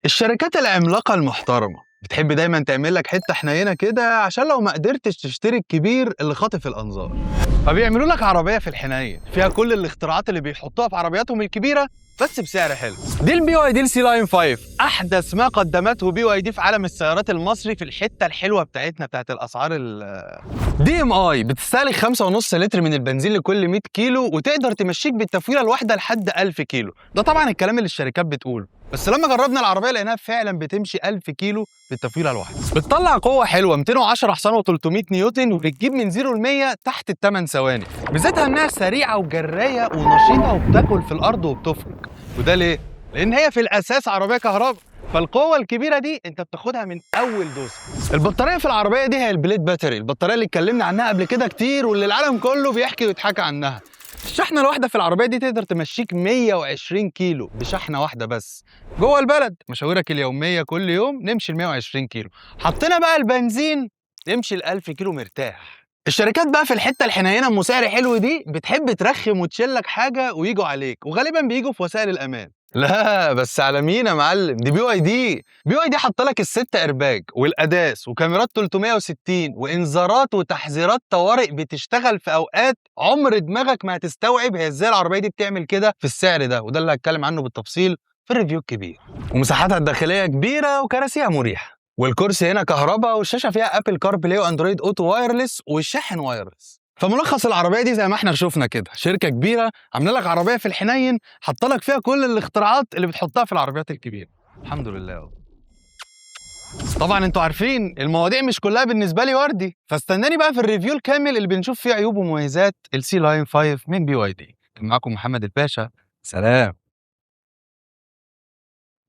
الشركات العملاقة المحترمة بتحب دايما تعمل لك حتة حنينة كده عشان لو ما قدرتش تشتري الكبير اللي خاطف الأنظار، فبيعملوا لك عربية في الحنين فيها كل الاختراعات اللي بيحطوها في عربياتهم الكبيرة بس بسعر حلو. دي البي واي دي السي لاين 5، أحدث ما قدمته بي واي دي في عالم السيارات المصري في الحتة الحلوة بتاعتنا بتاعت الأسعار دي ام اي بتستهلك 5.5 لتر من البنزين لكل 100 كيلو وتقدر تمشيك بالتفويله الواحده لحد 1000 كيلو. ده طبعا الكلام اللي الشركات بتقوله، بس لما جربنا العربيه لقيناها فعلا بتمشي 1000 كيلو بالتفويله الواحده. بتطلع قوه حلوه 210 حصان و300 نيوتن وبتجيب من 0 ل 100 تحت ال8 ثواني. ميزتها انها سريعه وجرايه ونشيطه وبتاكل في الارض وبتفرك. وده ليه؟ لان هي في الاساس عربيه كهرباء، فالقوة الكبيرة دي انت بتاخدها من اول دوسة. البطارية في العربية دي هي البليد باتري، البطارية اللي اتكلمنا عنها قبل كده كتير واللي العالم كله بيحكي ويتحكى عنها. الشحنة الواحدة في العربية دي تقدر تمشيك 120 كيلو بشحنة واحدة بس. جوه البلد مشاويرك اليومية كل يوم نمشي ال 120 كيلو. حطينا بقى البنزين نمشي ال 1000 كيلو مرتاح. الشركات بقى في الحتة الحنينة ام سعر حلو دي بتحب ترخم وتشيلك حاجة ويجوا عليك، وغالبا بيجوا في وسائل الامان. لا بس على مين يا معلم؟ دي بي واي دي. بي واي دي حاطه لك ال6 ايرباج والاداس وكاميرات 360 وانذارات وتحذيرات طوارئ بتشتغل في اوقات عمر دماغك ما هتستوعب هي ازاي العربيه دي بتعمل كده في السعر ده، وده اللي هتكلم عنه بالتفصيل في الريفيو الكبير. ومساحتها الداخليه كبيره وكراسيها مريحه، والكرسي هنا كهرباء والشاشه فيها ابل كار بلاي واندرويد اوتو وايرلس والشاحن وايرلس. فملخص العربيه دي زي ما احنا شفنا كده، شركه كبيره عامله لك عربيه في الحنين حاطه لك فيها كل الاختراعات اللي بتحطها في العربيات الكبيره. الحمد لله. طبعا انتوا عارفين المواضيع مش كلها بالنسبه لي وردي، فاستناني بقى في الريفيو الكامل اللي بنشوف فيه عيوب ومميزات السي لاين 5 من بي واي دي. كان معاكم محمد الباشا، سلام.